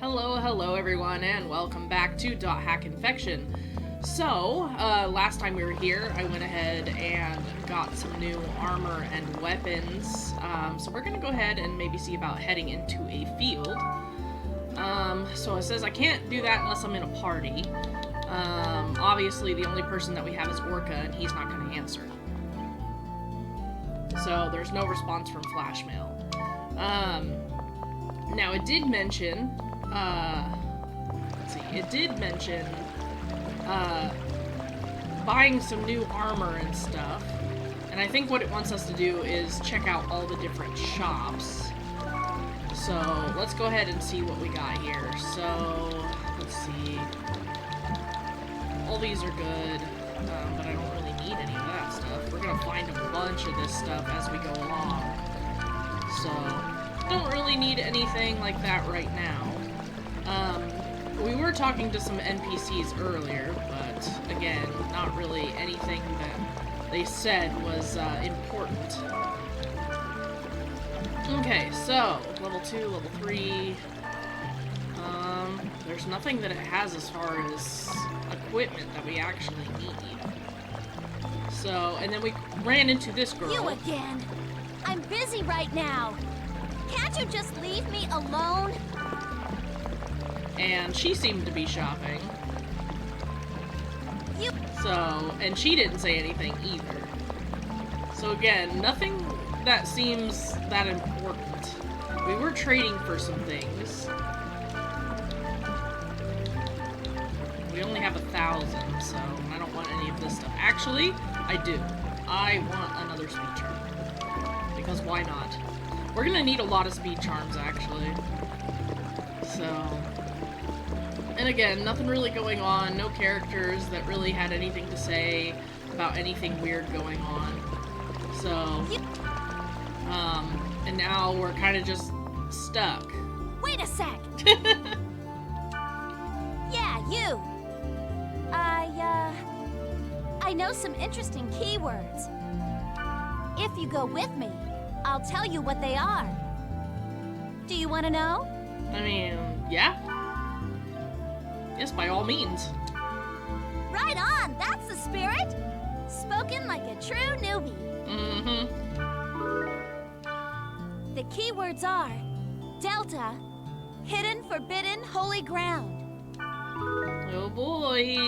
Hello everyone, and welcome back to .hack Infection. So, last time we were here, I went ahead and got some new armor and weapons. So we're gonna go ahead and maybe see about heading into a field. So it says I can't do that unless I'm in a party. Obviously the only person that we have is Orca, and he's not gonna answer. So there's no response from Flashmail. Now it did mention, buying some new armor and stuff. And I think what it wants us to do is check out all the different shops. So let's go ahead and see what we got here. So, let's see. All these are good, but I don't really need any of that stuff. We're gonna find a bunch of this stuff as we go along. So, don't really need anything like that right now. We were talking to some NPCs earlier, but again, not really anything that they said was important. Okay, so, level 2, level 3. There's nothing that it has as far as equipment that we actually need. So, and then we ran into this girl. You again! I'm busy right now! Can't you just leave me alone? And she seemed to be shopping. You... So, and she didn't say anything either. So again, nothing that seems that important. We were trading for some things. We only have 1,000, so I don't want any of this stuff. Actually, I do. I want another speed charm. Because why not? We're gonna need a lot of speed charms, actually. So... And again, nothing really going on. No characters that really had anything to say about anything weird going on. So... and now we're kind of just stuck. Wait a sec! Yeah, you! I know some interesting keywords. If you go with me, I'll tell you what they are. Do you want to know? I mean, yeah. Yes, by all means. Right on! That's the spirit! Spoken like a true newbie. Mm-hmm. The keywords are Delta, Hidden, Forbidden, Holy Ground. Oh boy.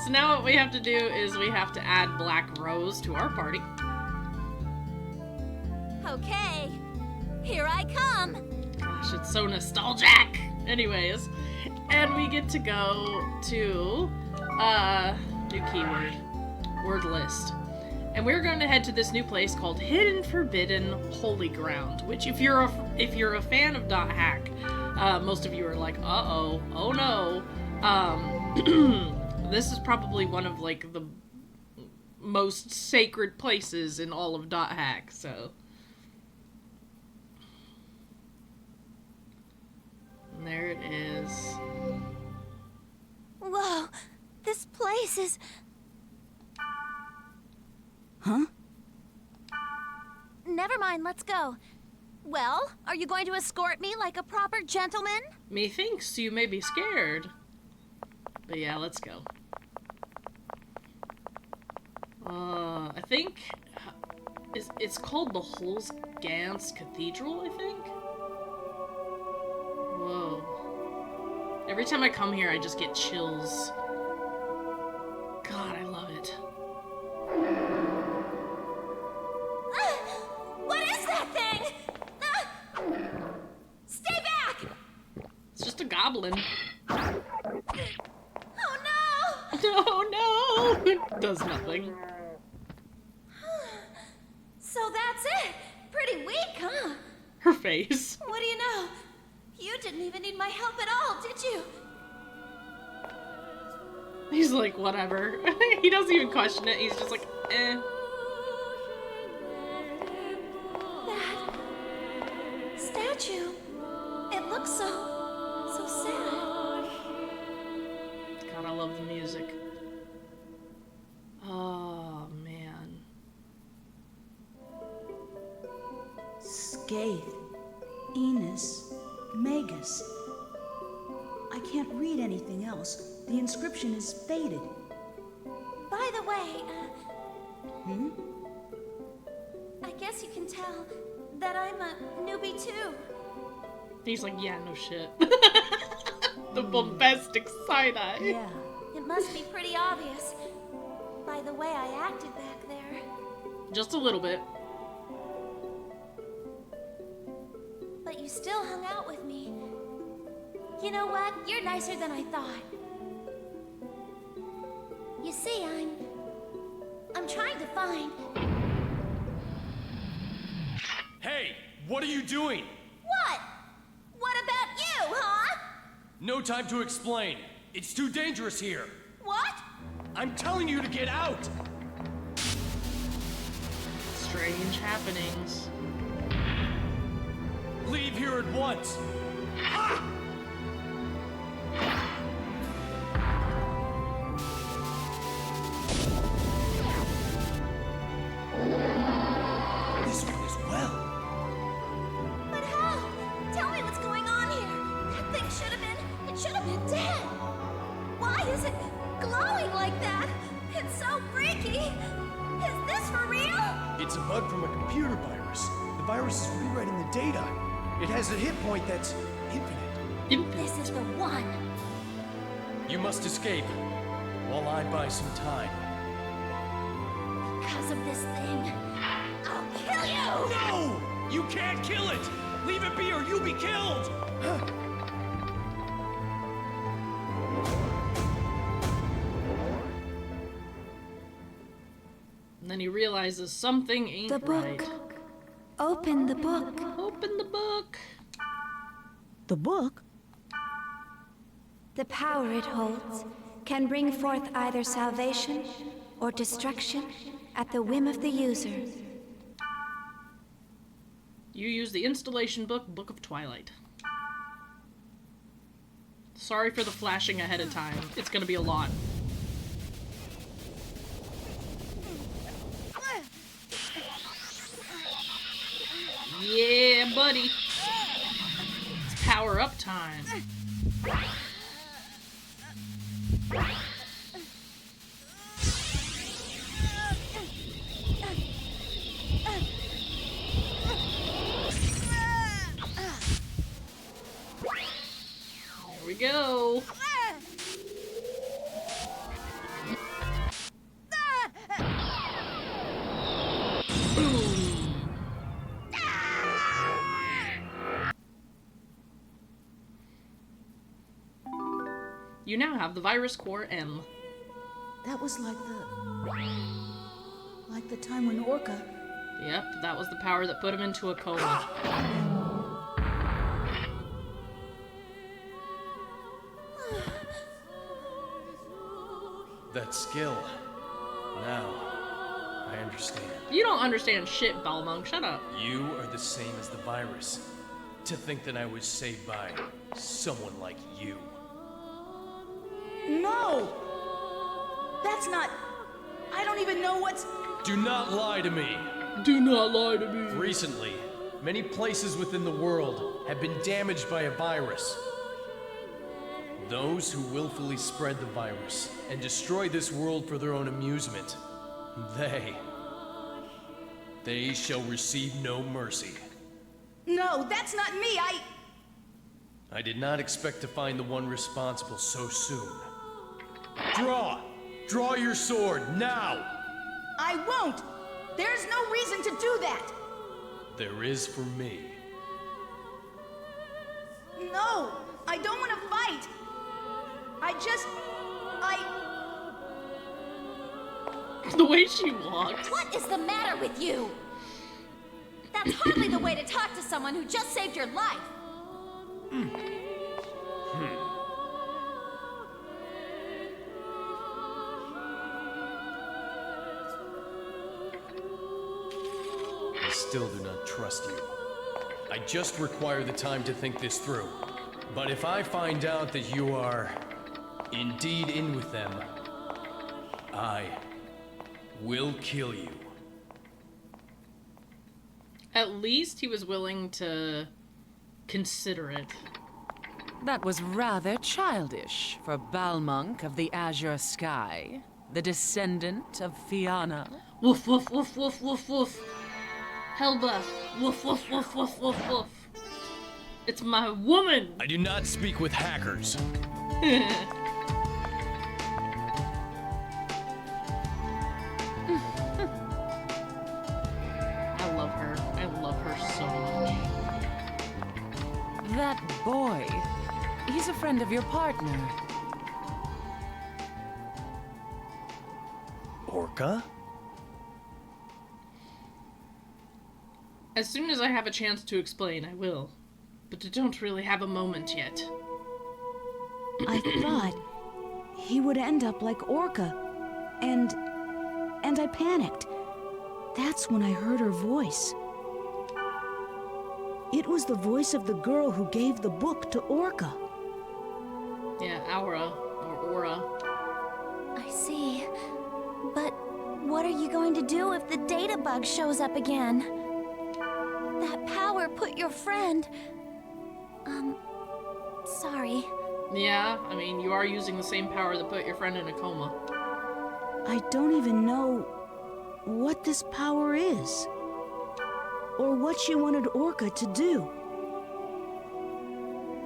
So now what we have to do is we have to add BlackRose to our party. Okay, here I come. Gosh, it's so nostalgic. Anyways, and we get to go to new keyword, word list. And we're going to head to this new place called Hidden Forbidden Holy Ground, which if you're a fan of .hack, most of you are like, uh-oh, oh no. This is probably one of like the most sacred places in all of .hack, so. And there it is. Whoa, this place is... Huh? Never mind, let's go. Well, are you going to escort me like a proper gentleman? Methinks you may be scared. But yeah, let's go. I think... It's called the Holsgans Cathedral, I think? Whoa. Every time I come here, I just get chills. God, I love it. What is that thing? Stay back! It's just a goblin. Oh no! Oh no! It does nothing. So that's it. Pretty weak, huh? Her face. What do you know? You didn't even need my help at all, did you? He's like, whatever. He doesn't even question it. He's just like, eh. That statue. It looks so sad. God, I love the music. Oh, man. Skaith, Enos, Megan. voice. I can't read anything else. The inscription is faded. By the way, I guess you can tell that I'm a newbie too. He's like, yeah, no shit. The bombastic side-eye. Yeah. It must be pretty obvious by the way I acted back there. Just a little bit. But you still hung out with me. You know what? You're nicer than I thought. You see, I'm trying to find... Hey, what are you doing? What? What about you, huh? No time to explain. It's too dangerous here. What? I'm telling you to get out! Strange happenings. Leave here at once! Ah! This one as well. But how? Tell me what's going on here. That thing should have been dead. Why is it glowing like that? It's so freaky. Is this for real? It's a bug from a computer virus. The virus is rewriting the data. It has a hit point that's infinite. This is the one. You must escape, while I buy some time. Because of this thing, I'll kill you! No! You can't kill it! Leave it be or you'll be killed! And then he realizes something ain't The book. right. Open the book. Open the book. The book? The power it holds can bring forth either salvation or destruction at the whim of the user. You use the installation book, Book of Twilight. Sorry for the flashing ahead of time. It's gonna be a lot. Yeah, buddy. It's power up time. Here we go. Boom. You now have the virus core M. That was like the time when Orca... Yep, that was the power that put him into a coma. That skill. Now, I understand. You don't understand shit, Balmung. Shut up. You are the same as the virus. To think that I was saved by someone like you. No! That's not... I don't even know what's... Do not lie to me. Do not lie to me. Recently, many places within the world have been damaged by a virus. Those who willfully spread the virus and destroy this world for their own amusement, they shall receive no mercy. No, that's not me, I did not expect to find the one responsible so soon. Draw! Draw your sword, now! I won't! There's no reason to do that! There is for me. No! I don't want to fight! The way she walks. What is the matter with you? That's hardly the way to talk to someone who just saved your life. I still do not trust you. I just require the time to think this through. But if I find out that you are indeed in with them, I will kill you. At least he was willing to consider it. That was rather childish for Balmung of the Azure Sky, the descendant of Fianna. Woof, woof, woof, woof, woof, woof. Helba, woof, woof, woof, woof, woof, woof. It's my woman! I do not speak with hackers. I love her. I love her so much. That boy, he's a friend of your partner. Orca? As soon as I have a chance to explain, I will. But I don't really have a moment yet. I thought he would end up like Orca, and I panicked. That's when I heard her voice. It was the voice of the girl who gave the book to Orca. Yeah, Aura, or Aura. I see. But what are you going to do if the data bug shows up again? That power put your friend... sorry. Yeah, I mean, you are using the same power that put your friend in a coma. I don't even know what this power is, or what she wanted Orca to do.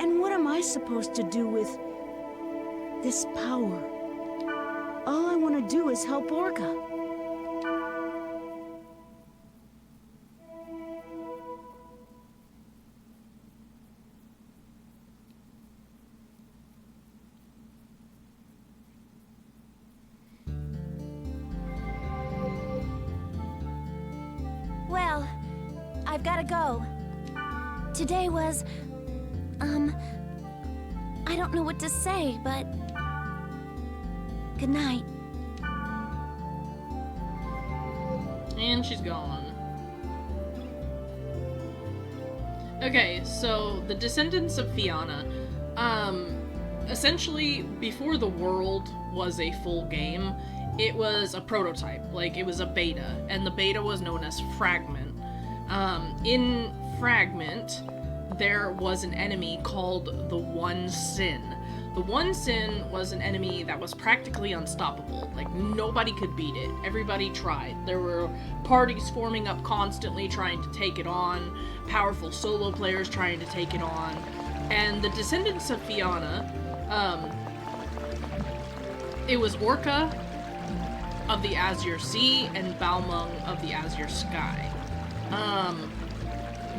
And what am I supposed to do with this power? All I want to do is help Orca. Well, I've gotta go. Today was... I don't know what to say, but... Good night. And she's gone. Okay, so the descendants of Fianna, essentially, before the world was a full game, it was a prototype, like it was a beta, and the beta was known as Fragment. In Fragment, there was an enemy called the One Sin. The One Sin was an enemy that was practically unstoppable. Like, nobody could beat it. Everybody tried. There were parties forming up constantly trying to take it on, powerful solo players trying to take it on, and the descendants of Fianna, it was Orca of the Azure Sea and Balmung of the Azure Sky.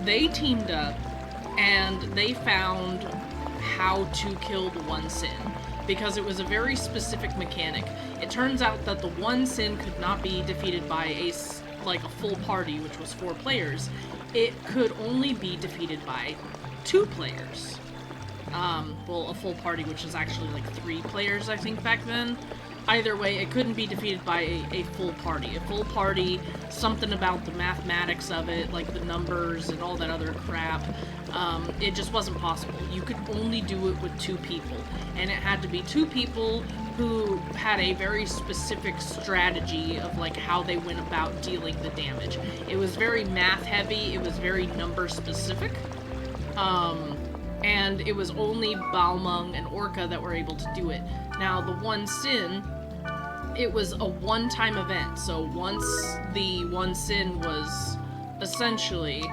They teamed up and they found how to kill the One Sin, because it was a very specific mechanic. It turns out that the One Sin could not be defeated by a full party, which was 4 players. It could only be defeated by 2 players. Well, a full party, which is actually like 3 players, I think, back then. Either way, it couldn't be defeated by a full party. A full party, something about the mathematics of it, like the numbers and all that other crap, it just wasn't possible. You could only do it with 2 people, and it had to be 2 people who had a very specific strategy of like how they went about dealing the damage. It was very math heavy, it was very number specific, and it was only Balmung and Orca that were able to do it. Now, the One Sin, it was a one-time event, so once the One Sin was essentially,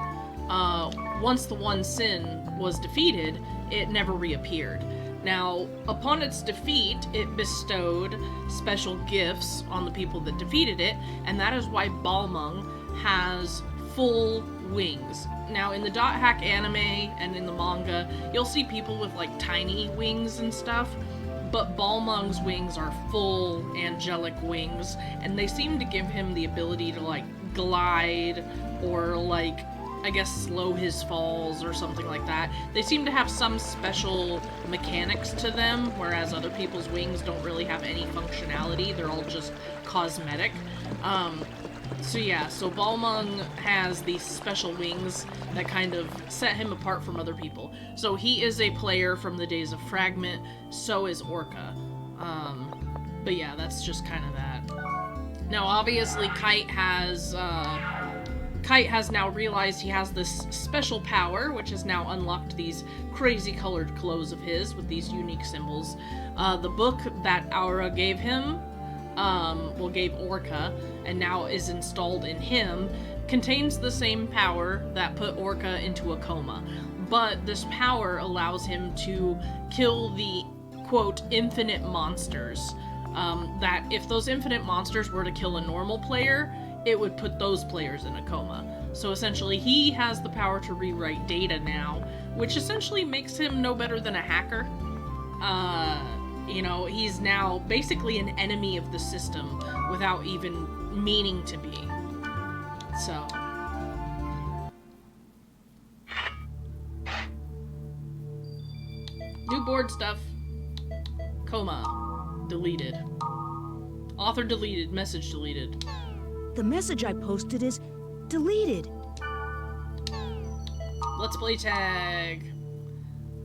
once the One Sin was defeated, it never reappeared. Now, upon its defeat, it bestowed special gifts on the people that defeated it, and that is why Balmung has full wings. Now, in the Dot Hack anime and in the manga, you'll see people with like tiny wings and stuff, but Balmung's wings are full angelic wings, and they seem to give him the ability to like glide or like, I guess, slow his falls or something like that. They seem to have some special mechanics to them, whereas other people's wings don't really have any functionality. They're all just cosmetic. So yeah, so Balmung has these special wings that kind of set him apart from other people. So he is a player from the days of Fragment, so is Orca. But yeah, that's just kind of that. Now obviously Kite has Kite has now realized he has this special power, which has now unlocked these crazy colored clothes of his with these unique symbols. The book that Aura gave him, gave Orca, and now is installed in him, contains the same power that put Orca into a coma. But this power allows him to kill the, quote, infinite monsters. That if those infinite monsters were to kill a normal player, it would put those players in a coma. So essentially, he has the power to rewrite data now, which essentially makes him no better than a hacker. You know, he's now basically an enemy of the system without even meaning to be. So. New board stuff. Coma. Deleted. Author deleted. Message deleted. The message I posted is deleted. Let's play tag.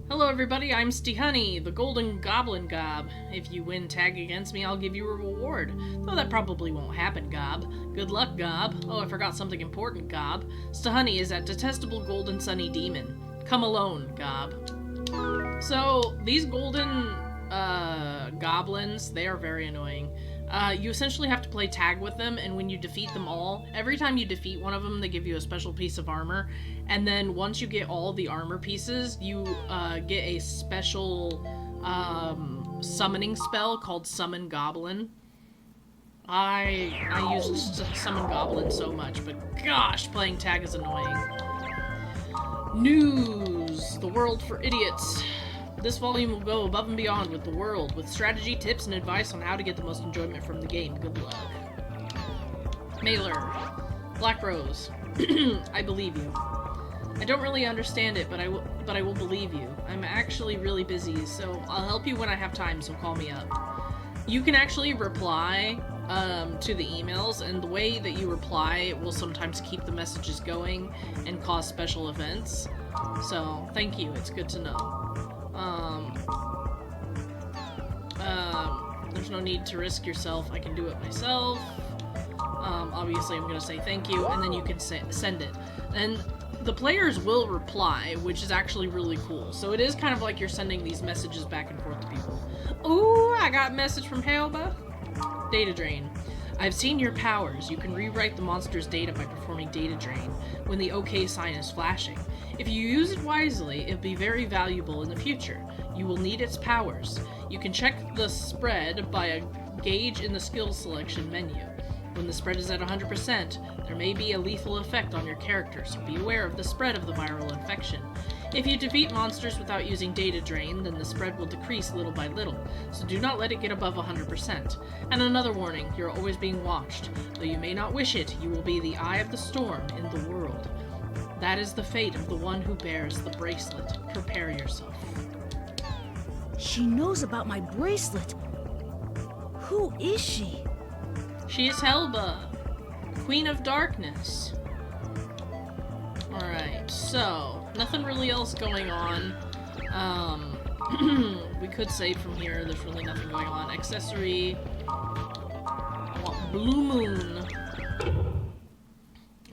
Hello everybody, I'm Stehoney, the Golden Goblin Gob. If you win tag against me, I'll give you a reward. Though that probably won't happen, Gob. Good luck, Gob. Oh, I forgot something important, Gob. Stehoney is that detestable golden sunny demon. Come alone, Gob. So, these golden goblins, they are very annoying. You essentially have to play tag with them, and when you defeat them all, every time you defeat one of them, they give you a special piece of armor, and then once you get all the armor pieces, you get a special summoning spell called Summon Goblin. I used to Summon Goblin so much, but gosh, playing tag is annoying. News! The world for idiots. This volume will go above and beyond with the world, with strategy, tips, and advice on how to get the most enjoyment from the game. Good luck. Mailer. BlackRose. I believe you. I don't really understand it, but I will believe you. I'm actually really busy, so I'll help you when I have time, so call me up. You can actually reply to the emails, and the way that you reply will sometimes keep the messages going and cause special events. So, thank you. It's good to know. There's no need to risk yourself. I can do it myself. Obviously I'm gonna say thank you, and then you can send it. And the players will reply, which is actually really cool. So it is kind of like you're sending these messages back and forth to people. Ooh, I got a message from Helba. Data drain. I've seen your powers. You can rewrite the monster's data by performing data drain when the OK sign is flashing. If you use it wisely, it'll be very valuable in the future. You will need its powers. You can check the spread by a gauge in the skills selection menu. When the spread is at 100%, there may be a lethal effect on your character, so be aware of the spread of the viral infection. If you defeat monsters without using data drain, then the spread will decrease little by little, so do not let it get above 100%. And another warning, you're always being watched. Though you may not wish it, you will be the eye of the storm in the world. That is the fate of the one who bears the bracelet. Prepare yourself. She knows about my bracelet. Who is she? She is Helba, Queen of Darkness. Alright, so, nothing really else going on. We could save from here, there's really nothing going on. Accessory. I want Blue Moon.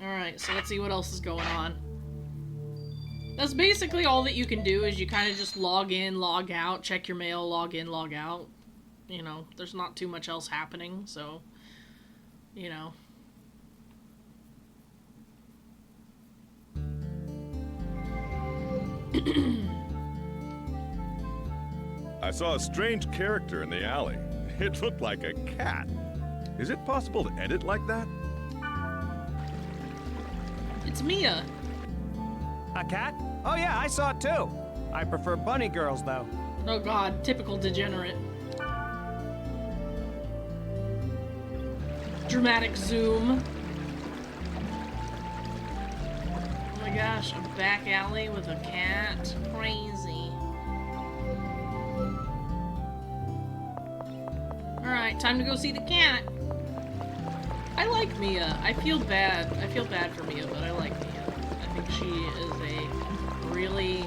Alright, so let's see what else is going on. That's basically all that you can do, is you kind of just log in, log out, check your mail, log in, log out. You know, there's not too much else happening, so, you know. I saw a strange character in the alley. It looked like a cat. Is it possible to edit like that? It's Mia. A cat? Oh yeah, I saw it too. I prefer bunny girls though. Oh god, typical degenerate. Dramatic zoom. Oh my gosh, a back alley with a cat. Crazy. Alright, time to go see the cat. I like Mia. I feel bad. I feel bad for Mia, but I like Mia. I think she is a really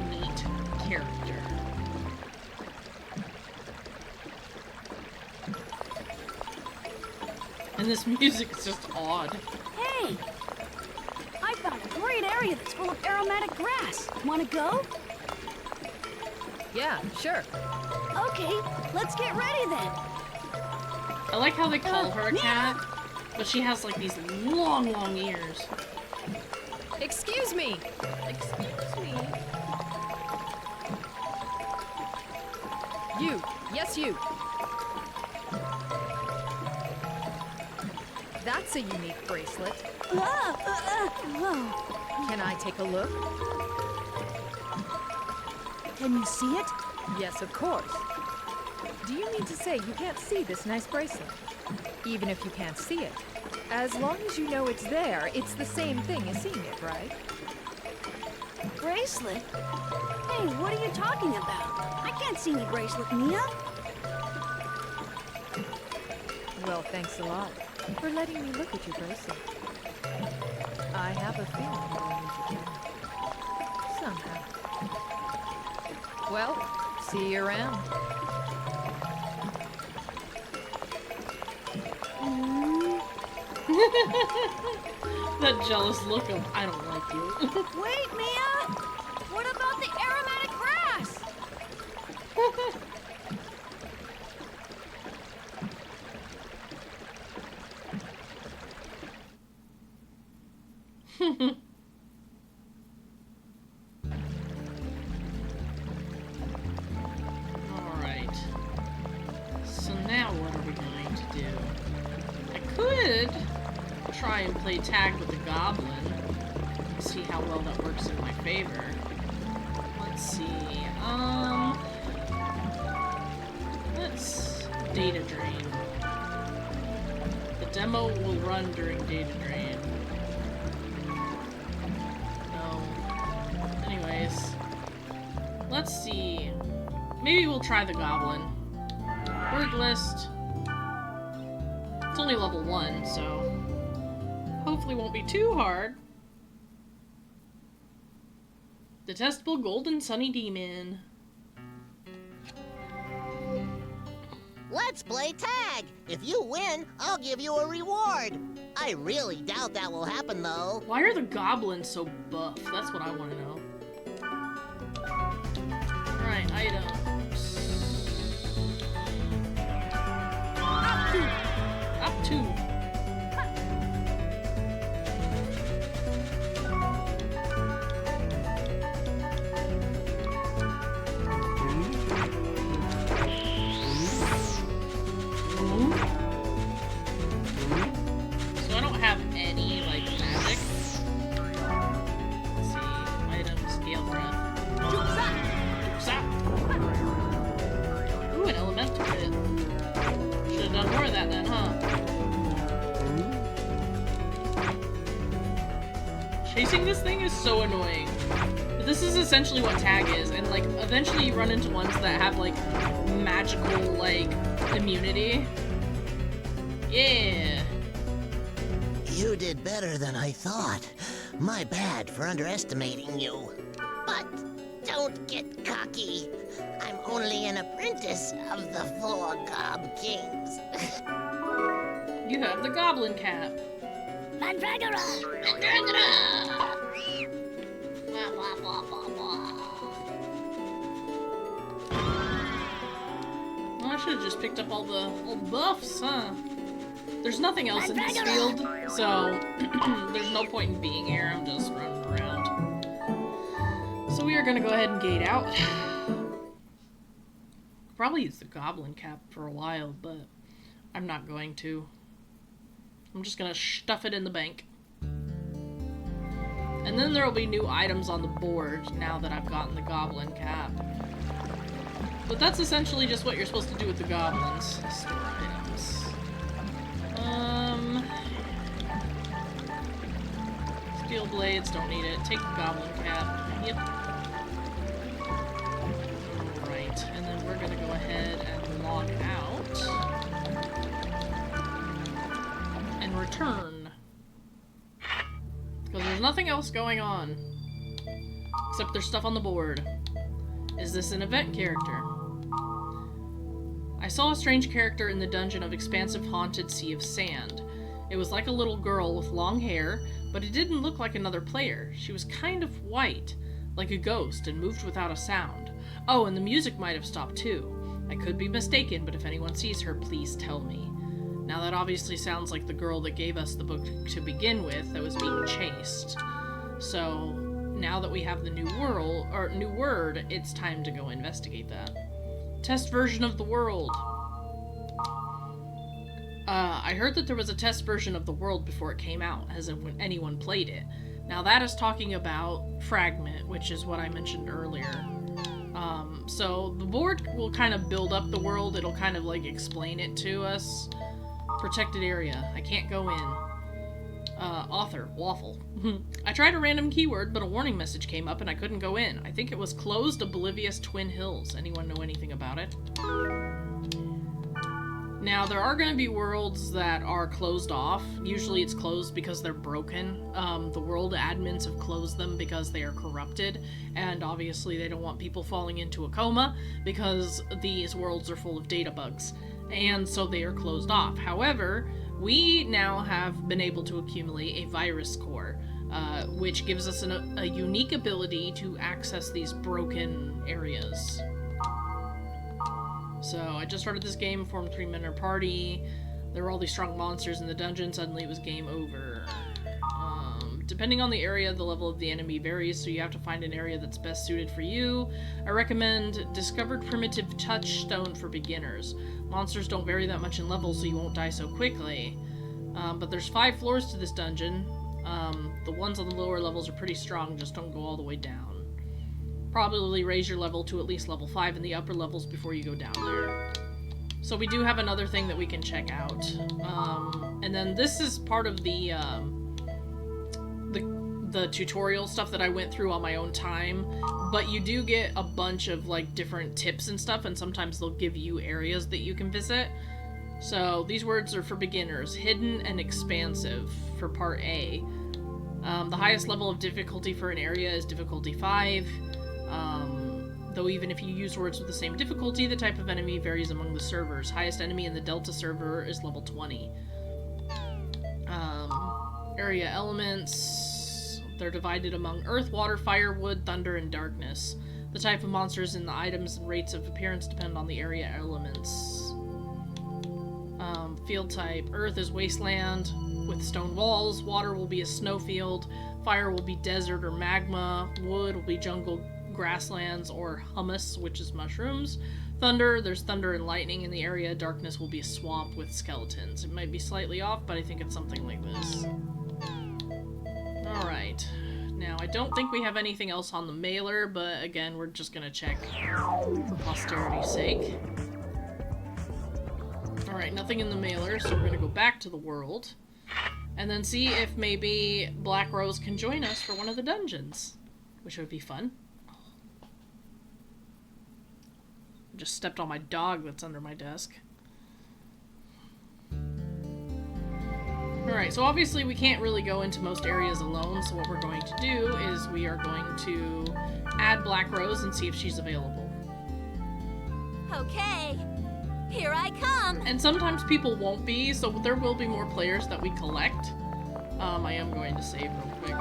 neat character. And this music is just odd. Hey! area that's full of aromatic grass. Wanna go? Yeah, sure. Okay, let's get ready then. I like how they call her a cat, but she has like these long, long ears. Excuse me. Excuse me. You. Yes, you. That's a unique bracelet. Can I take a look? Can you see it? Yes, of course. Do you mean to say you can't see this nice bracelet? Even if you can't see it. As long as you know it's there, it's the same thing as seeing it, right? Bracelet? Hey, what are you talking about? I can't see any bracelet, Mia. Well, thanks a lot for letting me look at your bracelet. I have a feeling you'll need to tell me. Somehow. Well, see you around. That jealous look of, I don't like you. Wait, Mia! What about the aromatic grass? Alright. So now what are we going to do? I could try and play tag with the goblin. See how well that works in my favor. Let's see. Let's data drain. The demo will run during data drain. No. Anyways. Let's see. Maybe we'll try the goblin. Word list. It's only level 1, so hopefully won't be too hard. Detestable golden sunny demon. Let's play tag! If you win, I'll give you a reward. I really doubt that will happen, though. Why are the goblins so buff? That's what I want to know. Alright, items. Up two. So I don't have any, like, magic. Let's see. Items, Gale Breath. Zap! Ooh, an elemental hit. Should've done more of that then, huh? Chasing this thing is so annoying. But this is essentially what tag is, and like eventually you run into ones that have like magical like immunity. Yeah. You did better than I thought. My bad for underestimating you. But don't get cocky. I'm only an apprentice of the 4 Gob Kings. You have the goblin cap. Mandragora! Wah, wah, wah, wah, wah. Well, I should have just picked up all the buffs, huh? There's nothing else in this field, so there's no point in being here. I'm just running around. So we are gonna go ahead and gate out. Probably use the goblin cap for a while, but I'm not going to. I'm just gonna stuff it in the bank. And then there will be new items on the board now that I've gotten the goblin cap. But that's essentially just what you're supposed to do with the goblins. Store items. Steel blades, don't need it. Take the goblin cap. Yep. Alright, and then we're gonna go ahead and log out. And return. Because there's nothing else going on. Except there's stuff on the board. Is this an event character? I saw a strange character in the dungeon of expansive haunted sea of sand. It was like a little girl with long hair, But it didn't look like another player. She was kind of white, like a ghost, and moved without a sound. Oh, and the music might have stopped too. I could be mistaken, but if anyone sees her, please tell me. Now that obviously sounds like the girl that gave us the book to begin with that was being chased. So now that we have the new word, it's time to go investigate that. Test version of the world. I heard that there was a test version of the world before it came out, as in when anyone played it. Now that is talking about Fragment, which is what I mentioned earlier. So the board will kind of build up the world, it'll kind of like explain it to us. Protected area, I can't go in. Author, waffle. I tried a random keyword, but a warning message came up and I couldn't go in. I think it was closed oblivious Twin Hills. Anyone know anything about it? Now, there are going to be worlds that are closed off. Usually it's closed because they're broken. The world admins have closed them because they are corrupted, and obviously they don't want people falling into a coma because these worlds are full of data bugs, and so they are closed off. However, we now have been able to accumulate a virus core, which gives us a unique ability to access these broken areas. So I just started this game, formed 3-member party. There were all these strong monsters in the dungeon. Suddenly it was game over. Depending on the area, the level of the enemy varies, so you have to find an area that's best suited for you. I recommend Discovered Primitive Touchstone for beginners. Monsters don't vary that much in level, so you won't die so quickly. But there's 5 floors to this dungeon. The ones on the lower levels are pretty strong, just don't go all the way down. Probably raise your level to at least level 5 in the upper levels before you go down there. So we do have another thing that we can check out. And then this is part of the tutorial stuff that I went through on my own time. But you do get a bunch of like different tips and stuff, and sometimes they'll give you areas that you can visit. So these words are for beginners. Hidden and expansive for part A. The highest level of difficulty for an area is difficulty 5. Though even if you use words with the same difficulty, the type of enemy varies among the servers. Highest enemy in the Delta server is level 20. Area elements, they're divided among earth, water, fire, wood, thunder, and darkness. The type of monsters in the items and rates of appearance depend on the area elements. Field type, earth is wasteland with stone walls, water will be a snowfield, fire will be desert or magma, wood will be jungle, grasslands, or hummus, which is mushrooms. Thunder, there's thunder and lightning in the area. Darkness will be a swamp with skeletons. It might be slightly off, but I think it's something like this. Alright. Now, I don't think we have anything else on the mailer, but again, we're just gonna check for posterity's sake. Alright, nothing in the mailer, so we're gonna go back to the world and then see if maybe BlackRose can join us for one of the dungeons, which would be fun. Just stepped on my dog that's under my desk. Alright, so obviously we can't really go into most areas alone, so what we're going to do is we are going to add BlackRose and see if she's available. Okay, here I come! And sometimes people won't be, so there will be more players that we collect. I am going to save real quick.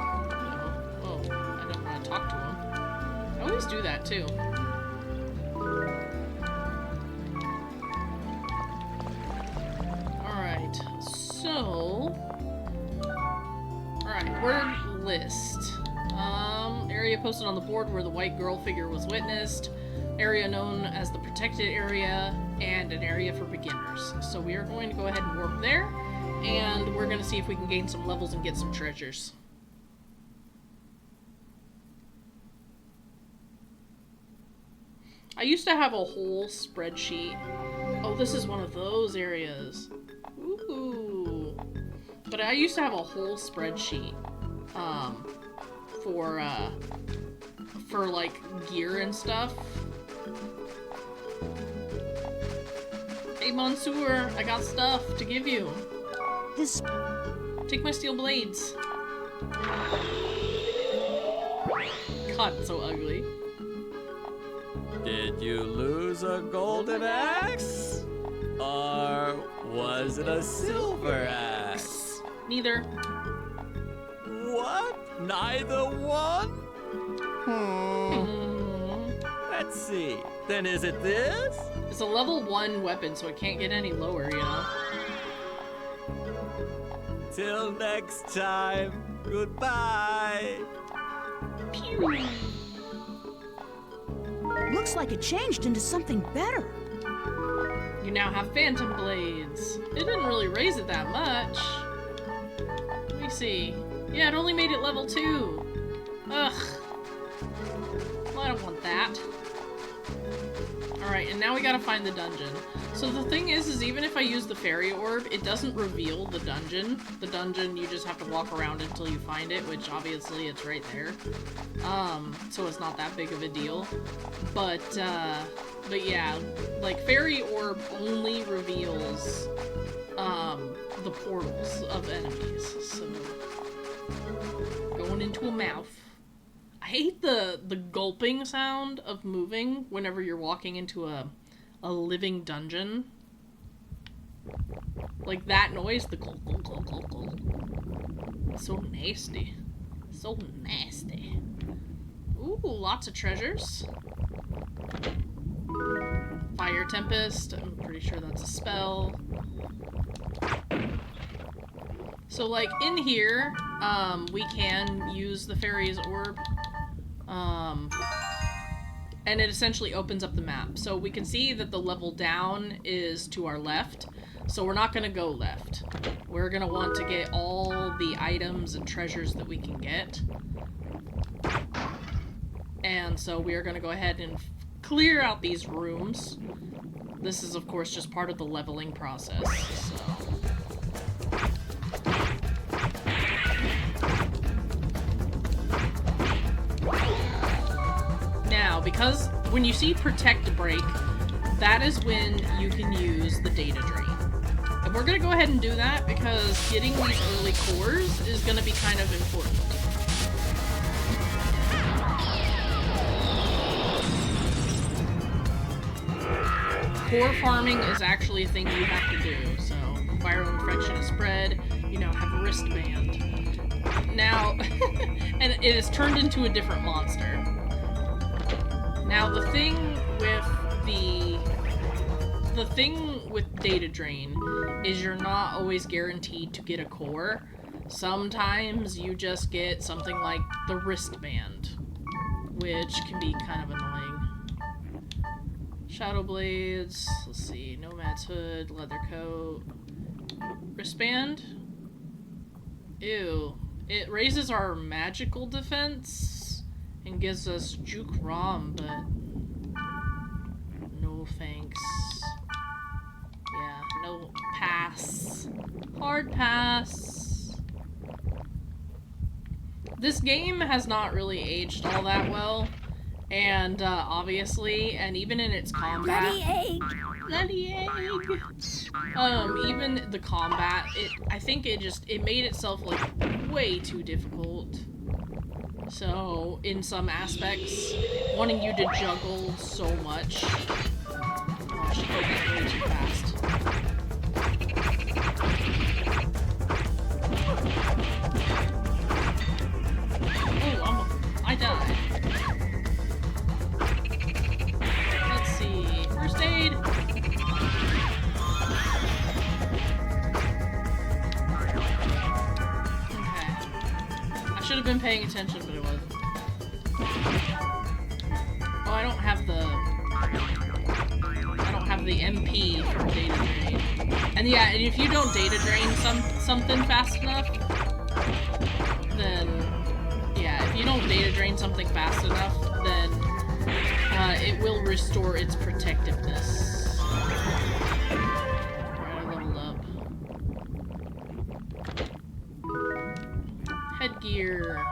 Oh, I don't want to talk to him. I always do that too. So, alright, word list. Area posted on the board where the white girl figure was witnessed, area known as the protected area, and an area for beginners. So we are going to go ahead and warp there, and we're going to see if we can gain some levels and get some treasures. I used to have a whole spreadsheet. Oh, this is one of those areas. Ooh. But I used to have a whole spreadsheet, for like gear and stuff. Hey, Monsieur, I got stuff to give you. This... Take my steel blades. God, it's so ugly. Did you lose a golden axe? Or was it a silver axe? Neither. Neither one? Let's see. Then is it this? It's a level 1 weapon, so it can't get any lower, you know? Till next time. Goodbye. Pew. Looks like it changed into something better. You now have phantom blades. It didn't really raise it that much. Let me see. Yeah, it only made it level 2. Ugh. Well, I don't want that. Alright, and now we gotta find the dungeon. So the thing is even if I use the fairy orb, it doesn't reveal the dungeon. The dungeon, you just have to walk around until you find it, which obviously it's right there. So it's not that big of a deal. But yeah, like, fairy orb only reveals, the portals of enemies, so... Going into a mouth. I hate the gulping sound of moving whenever you're walking into a living dungeon. Like that noise, the gulp, gulp, gulp, gulp, gulp. So nasty. So nasty. Ooh, lots of treasures. Fire Tempest, I'm pretty sure that's a spell. So, like, in here, we can use the fairy's orb. And it essentially opens up the map. So we can see that the level down is to our left. So we're not going to go left. We're going to want to get all the items and treasures that we can get. And so we are going to go ahead and clear out these rooms. This is, of course, just part of the leveling process. So. Now, because when you see Protect Break, that is when you can use the data drain. And we're going to go ahead and do that because getting these early cores is going to be kind of important. Core farming is actually a thing you have to do. So, viral infection is spread, you now have a wristband. Now, and it is turned into a different monster. Now, the thing with data drain is you're not always guaranteed to get a core. Sometimes you just get something like the wristband, which can be kind of annoying. Shadow blades, let's see, Nomad's hood, leather coat, wristband. Ew, it raises our magical defense and gives us Juke Rom, but no thanks. Yeah, no pass. Hard pass. This game has not really aged all that well, and obviously, and even in its combat. Bloody egg! Bloody egg! Even the combat, I think it made itself like way too difficult. So, in some aspects, wanting you to juggle so much. Oh, she opened way too fast. Oh, I died. Let's see. First aid. Okay. I should have been paying attention, but it wasn't. Oh, I don't have the MP for data drain. And yeah, and if you don't data drain something fast enough, then yeah, if you don't data drain something fast enough, then it will restore its protectiveness. Alright, I leveled up. Headgear.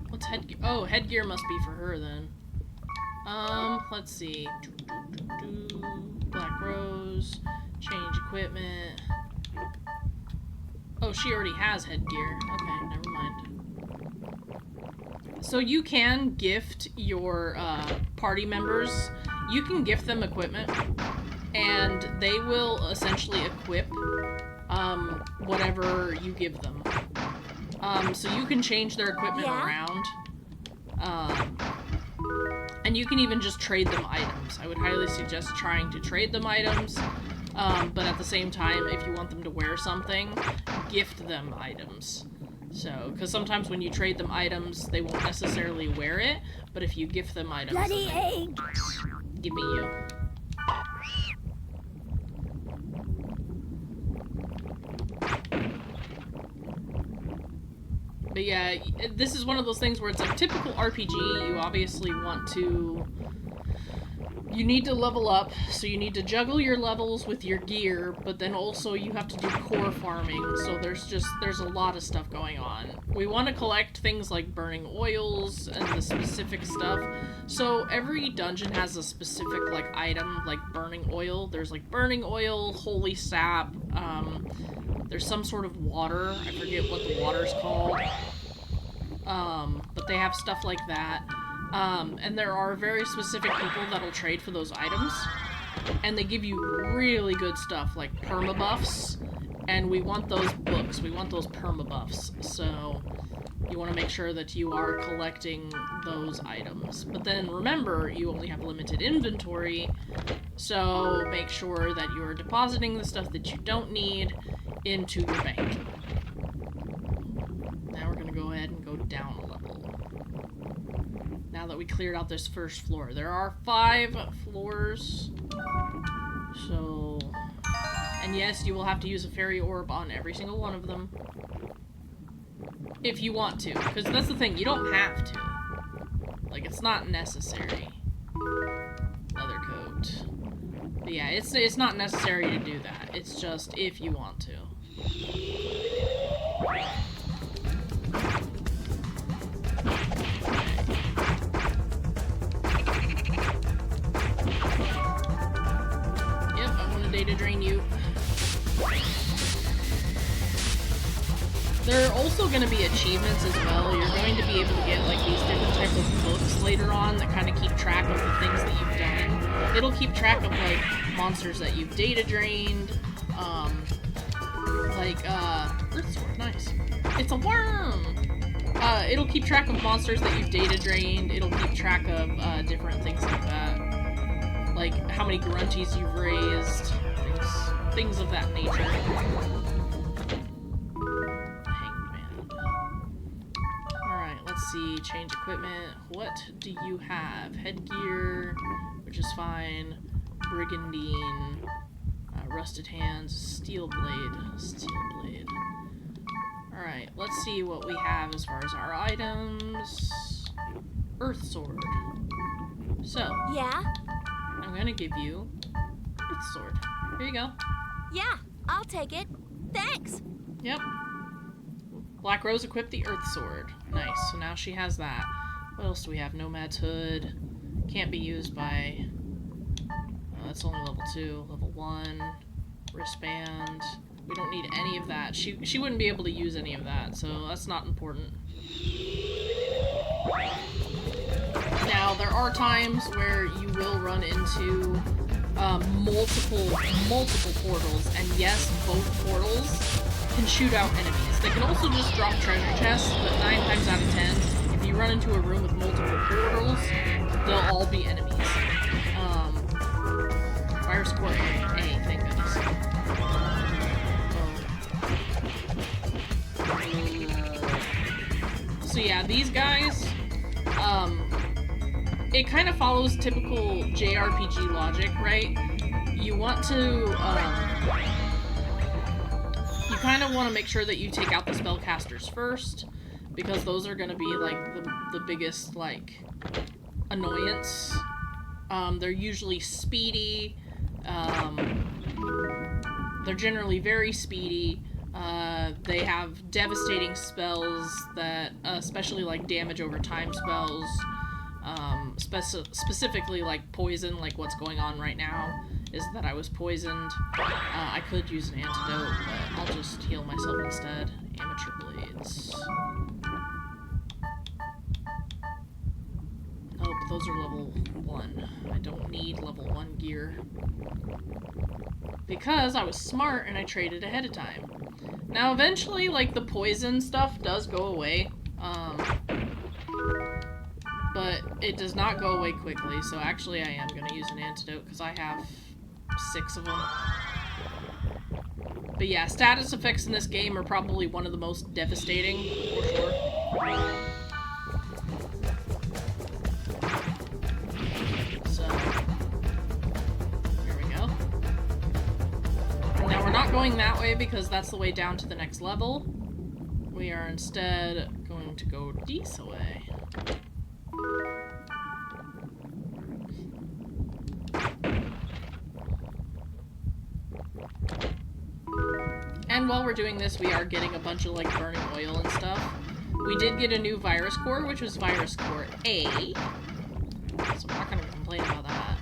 What's headgear? Oh, headgear must be for her then. Let's see. BlackRose. Change equipment. Oh, she already has headgear. Okay, never mind. So you can gift your party members. You can gift them equipment, and they will essentially equip whatever you give them. So you can change their equipment around. And you can even just trade them items. I would highly suggest trying to trade them items. But at the same time, if you want them to wear something, gift them items. So, because sometimes when you trade them items, they won't necessarily wear it, but if you gift them items, Bloody egg! Give me you. But yeah, this is one of those things where it's like typical RPG, you obviously want to... You need to level up, so you need to juggle your levels with your gear, but then also you have to do core farming, so there's a lot of stuff going on. We want to collect things like burning oils and the specific stuff. So every dungeon has a specific like item, like burning oil. There's like burning oil, holy sap, there's some sort of water. I forget what the water's called. But they have stuff like that. And there are very specific people that'll trade for those items. And they give you really good stuff, like permabuffs. And we want those books. We want those permabuffs. So you want to make sure that you are collecting those items. But then remember, you only have limited inventory. So make sure that you're depositing the stuff that you don't need into your bank. Now we're going to go ahead and go down a level. Now that we cleared out this first floor. There are 5 floors. So... And yes, you will have to use a fairy orb on every single one of them. If you want to. Because that's the thing, you don't have to. Like, it's not necessary. Leather coat. But yeah, it's not necessary to do that. It's just if you want to. Yep, I want to data drain you. There are also going to be achievements as well. You're going to be able to get like these different types of books later on that kind of keep track of the things that you've done. It'll keep track of like monsters that you've data drained, Earth Sword, nice. It's a worm! It'll keep track of monsters that you've data drained. It'll keep track of different things like that. Like how many grunties you've raised, things of that nature. Let's see, change equipment. What do you have? Headgear, which is fine. Brigandine, rusted hands, steel blade. Alright, let's see what we have as far as our items. Earth sword. So, yeah? I'm gonna give you Earth sword. Here you go. Yeah, I'll take it. Thanks. Yep. BlackRose equipped the Earth Sword. Nice, so now she has that. What else do we have? Nomad's Hood. Can't be used by... that's only level 2. Level 1. Wristband. We don't need any of that. She wouldn't be able to use any of that, so that's not important. Now, there are times where you will run into multiple portals, and yes, both portals can shoot out enemies. They can also just drop treasure chests, but 9 times out of 10, if you run into a room with multiple portals, they'll all be enemies. Fire score A, thank goodness. So yeah, these guys, it kind of follows typical JRPG logic, right? You want to, you kind of want to make sure that you take out the spellcasters first, because those are going to be, like, the biggest, like, annoyance. They're usually speedy. They're generally very speedy. They have devastating spells that, especially, like, damage over time spells. Specifically, like, poison, like what's going on right now is that I was poisoned. I could use an antidote, but I'll just heal myself instead. Amateur blades. Oh, but those are level 1. I don't need level 1 gear. Because I was smart and I traded ahead of time. Now eventually, like, the poison stuff does go away. But it does not go away quickly, so actually I am going to use an antidote because I have 6 of them. But yeah, status effects in this game are probably one of the most devastating, for sure. So, here we go. Now we're not going that way because that's the way down to the next level. We are instead going to go this way. And while we're doing this, we are getting a bunch of, like, burning oil and stuff. We did get a new virus core, which was virus core A. So I'm not gonna complain about that.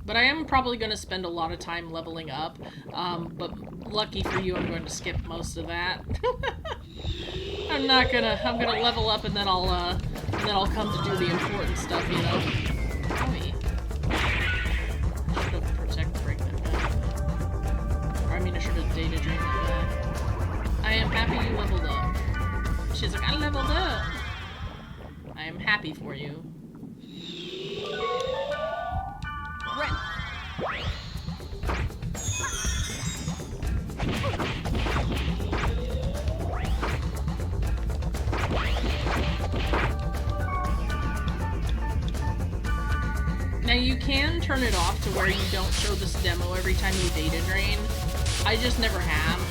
But I am probably gonna spend a lot of time leveling up. But lucky for you, I'm going to skip most of that. I'm gonna level up and then I'll come to do the important stuff, you know. I should have data drained that. I am happy you leveled up. She's like, I leveled up. I am happy for you. Now you can turn it off to where you don't show this demo every time you data drain. I just never have.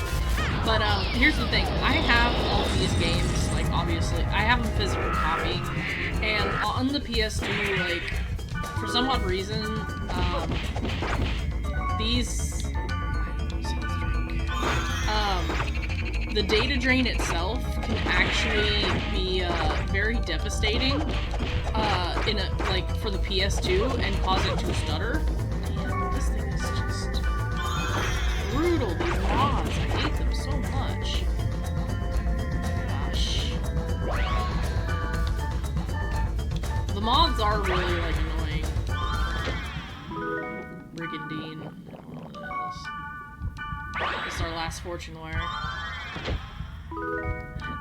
But here's the thing. I have all of these games, like, obviously. I have them physical copy. And on the PS2, like, for some odd reason, the data drain itself can actually be very devastating for the PS2 and cause it to stutter. Damn, this thing is just brutal, these mods. I hate them so much. Gosh. The mods are really, like, annoying. Brigandine. I don't know what that is. This is our last fortune wire.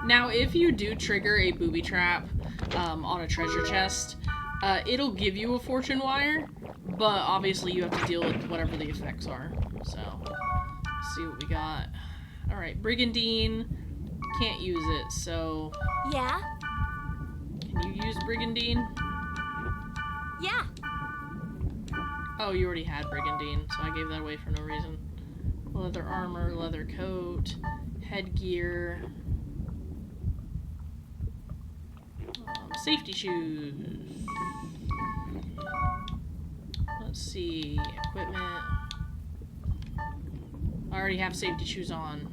Now, if you do trigger a booby trap on a treasure chest, it'll give you a fortune wire, but obviously you have to deal with whatever the effects are. So, let's see what we got. Alright, Brigandine. Can't use it, so... Yeah? Can you use Brigandine? Yeah. Oh, you already had Brigandine, so I gave that away for no reason. Leather armor, leather coat, headgear... safety shoes. Let's see, equipment. I already have safety shoes on.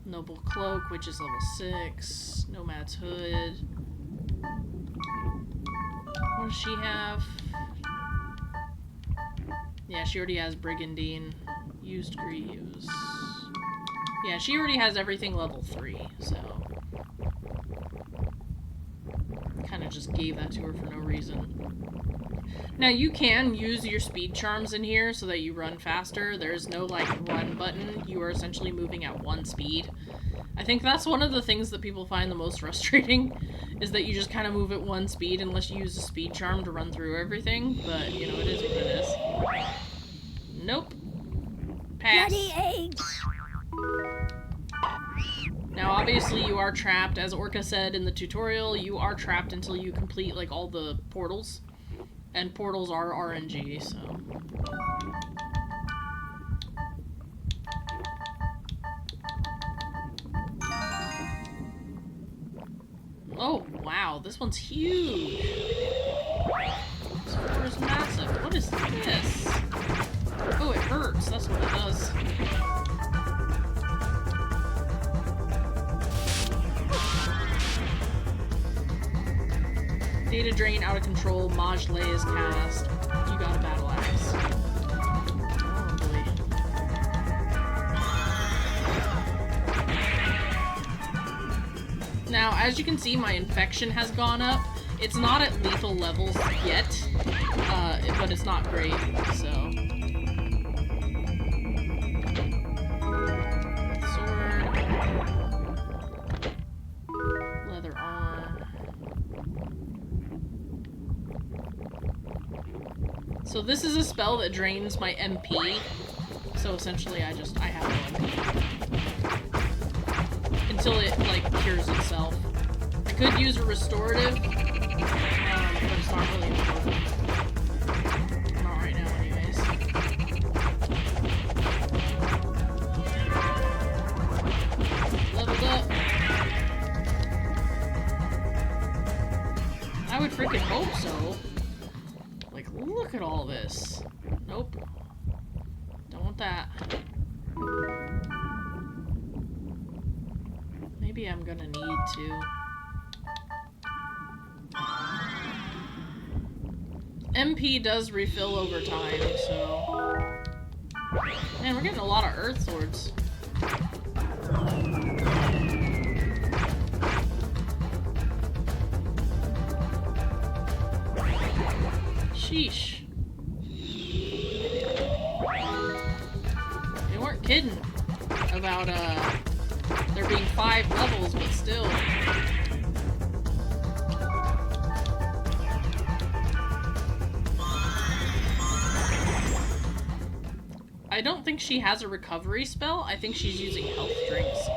Noble cloak, which is level 6. Nomad's hood. What does she have? Yeah, she already has Brigandine. Used greaves. Yeah, she already has everything level 3, so... kind of just gave that to her for no reason. Now, you can use your speed charms in here so that you run faster. There's no, like, run button. You are essentially moving at 1 speed. I think that's one of the things that people find the most frustrating, is that you just kind of move at 1 speed unless you use a speed charm to run through everything. But, you know, it is what it is. Nope. Pass. Bloody eggs! Now, obviously, you are trapped. As Orca said in the tutorial, you are trapped until you complete, like, all the portals. And portals are RNG, so... Oh, wow, this one's huge! This floor is massive. What is this? Oh, it hurts. That's what it does. Data drain out of control, Maj Lay is cast. You got a battle axe. Oh boy. Now, as you can see, my infection has gone up. It's not at lethal levels yet, but it's not great, so... Sword. Leather armor. So this is a spell that drains my MP. So essentially I have no MP. Until it, like, cures itself. I could use a restorative, but it's not really important. Not right now, anyways. Leveled up. I would freaking hope so. Like, look at all this. Nope. Don't want that. Maybe I'm gonna need to. MP does refill over time, so... Man, we're getting a lot of Earth Swords. Sheesh. They weren't kidding about, there being 5 levels, but still. I don't think she has a recovery spell. I think she's using health drinks.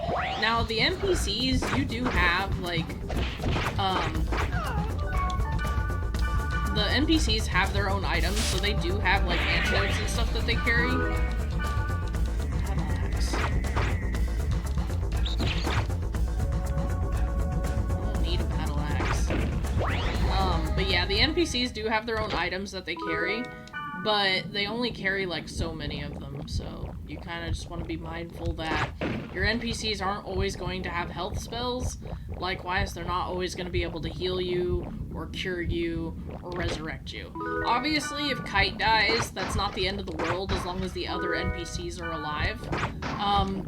Now, the NPCs, you do have, like, the NPCs have their own items, so they do have, like, antidotes and stuff that they carry. Battle axe. I don't need a battle axe. But yeah, the NPCs do have their own items that they carry, but they only carry, like, so many of them, so you kind of just want to be mindful that your NPCs aren't always going to have health spells. Likewise, they're not always going to be able to heal you, or cure you, or resurrect you. Obviously, if Kite dies, that's not the end of the world as long as the other NPCs are alive.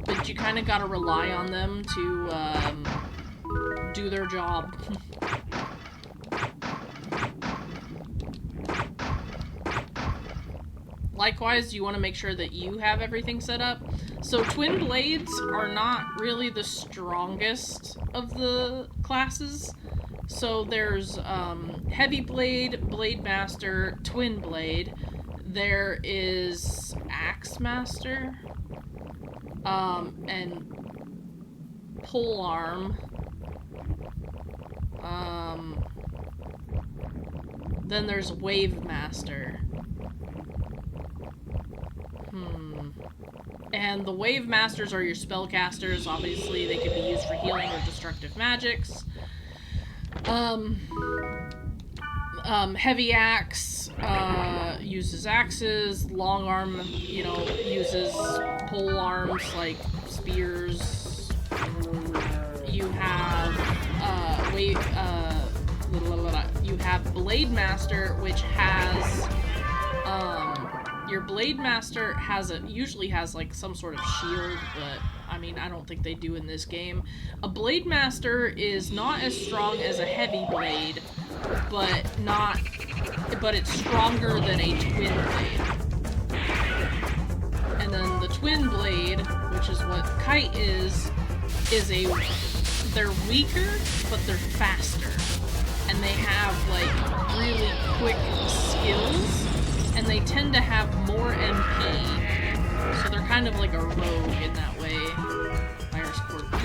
But you kind of gotta rely on them to, do their job. Likewise, you want to make sure that you have everything set up. So twin blades are not really the strongest of the classes. So there's heavy blade, blade master, twin blade. There is axe master, and pole arm. Then there's wave master. And the wave masters are your spellcasters. Obviously, they could be used for healing or destructive magics. Heavy axe uses axes. Long arm, you know, uses pole arms like spears. You have you have blade master, which has your blade master usually has like some sort of shield, but I mean, I don't think they do in this game. A blade master is not as strong as a heavy blade, but it's stronger than a twin blade. And then the twin blade, which is what Kite is they're weaker, but they're faster. And they have like really quick skills. And they tend to have more MP, so they're kind of like a rogue in that way. Virus Core B.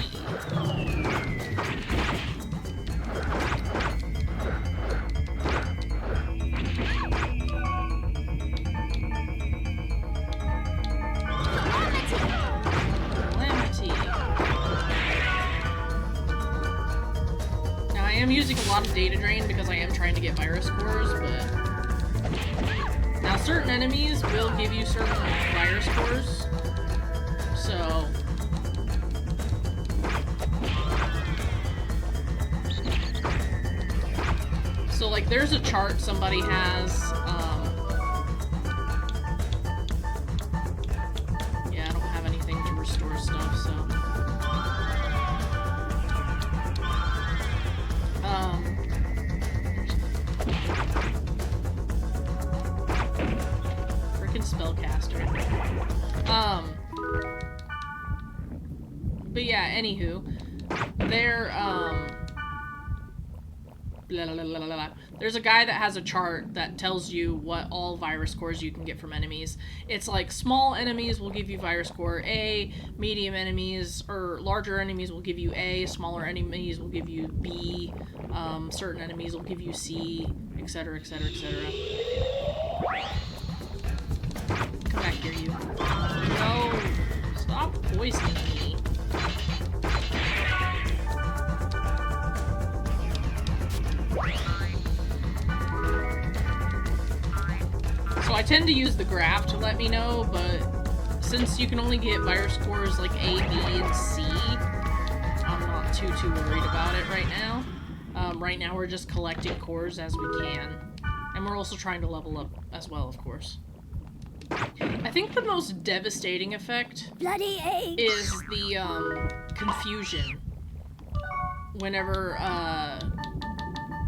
Calamity. Now I am using a lot of data drain because I am trying to get virus cores, but now, certain enemies will give you certain virus cores, so... So, like, there's a chart somebody has, yeah, I don't have anything to restore stuff, so... But yeah, anywho, they're, blah, blah, blah, blah, blah. There's a guy that has a chart that tells you what all virus cores you can get from enemies. It's like small enemies will give you virus core A, medium enemies or larger enemies will give you A, smaller enemies will give you B, certain enemies will give you C, etc, etc, etc. Come back here, you. No! Stop poisoning me. So I tend to use the graph to let me know, but since you can only get virus cores like A, B, and C, I'm not too worried about it right now. Right now we're just collecting cores as we can. And we're also trying to level up as well, of course. I think the most devastating effect is the confusion. Whenever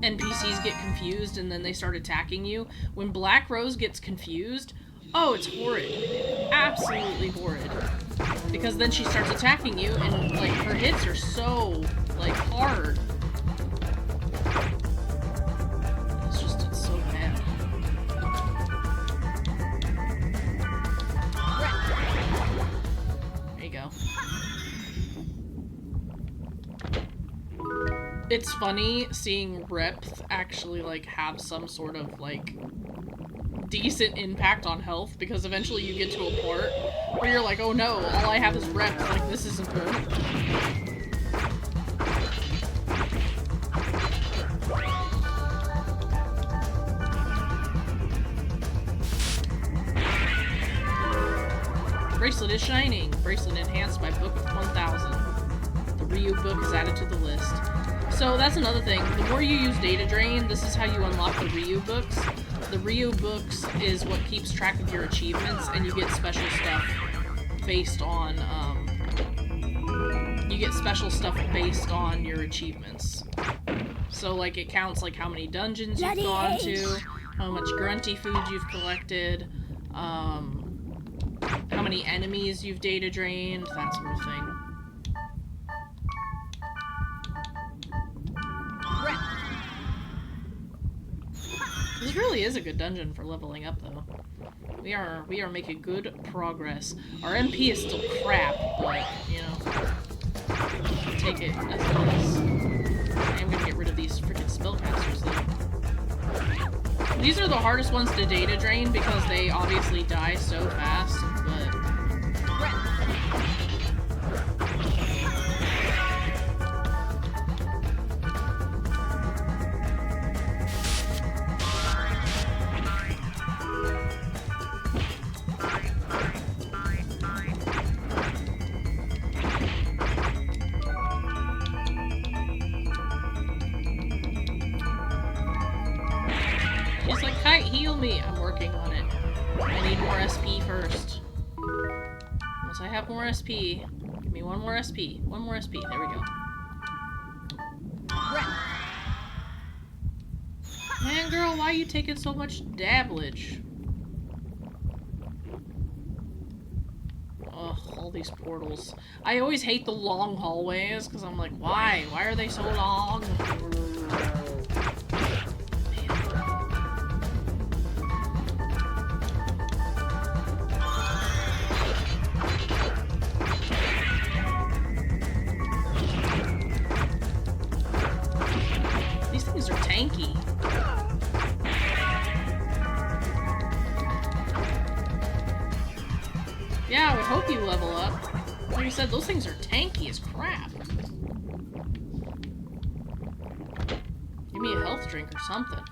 NPCs get confused and then they start attacking you. When BlackRose gets confused, oh, it's horrid. Absolutely horrid. Because then she starts attacking you and, like, her hits are so, like, hard. It's so bad. There you go. It's funny seeing Repth actually, like, have some sort of, like, decent impact on health, because eventually you get to a part where you're like, oh no, all I have is Repth, like, this isn't good. Bracelet is shining. Bracelet enhanced by Book of 1000. The Ryu book is added to the list. So that's another thing. The more you use Data Drain, this is how you unlock the Ryu books. The Ryu books is what keeps track of your achievements, and you get special stuff based on, your achievements. So, like, it counts, like, how many dungeons you've gone to, how much grunty food you've collected, how many enemies you've data drained, that sort of thing. This really is a good dungeon for leveling up, though. We are making good progress. Our MP is still crap, but, you know, take it as it is. I am gonna get rid of these freaking spellcasters, though. These are the hardest ones to data drain because they obviously die so fast, but... She's like, Kite, heal me! I'm working on it. I need more SP first. Once I have more SP, give me one more SP. One more SP. There we go. Man, girl, why are you taking so much dabblage? Ugh, all these portals. I always hate the long hallways, because I'm like, why? Why are they so long? These things are tanky. Yeah, I would hope you level up. Like I said, those things are tanky as crap. Give me a health drink or something.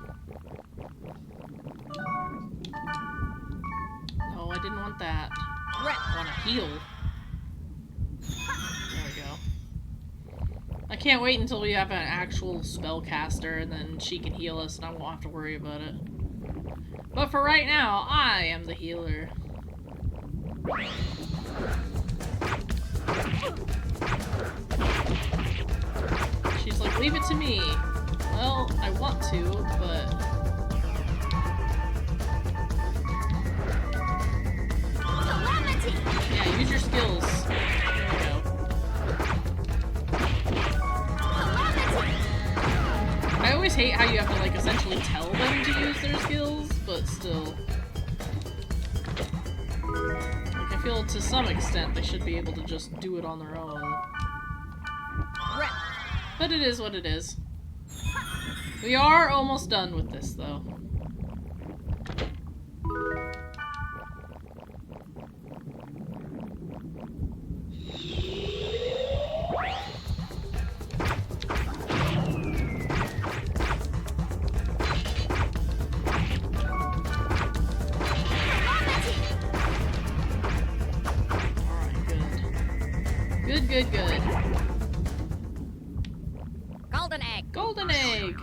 No, I didn't want that. I want to heal. There we go. I can't wait until we have an actual spellcaster, and then she can heal us, and I won't have to worry about it. But for right now, I am the healer. She's like, leave it to me. Well, I want to, but... Yeah, use your skills. There we go. hate how you have to, like, essentially tell them to use their skills, but still. Like, I feel to some extent they should be able to just do it on their own. But it is what it is. We are almost done with this, though. Good. Golden egg. Golden egg.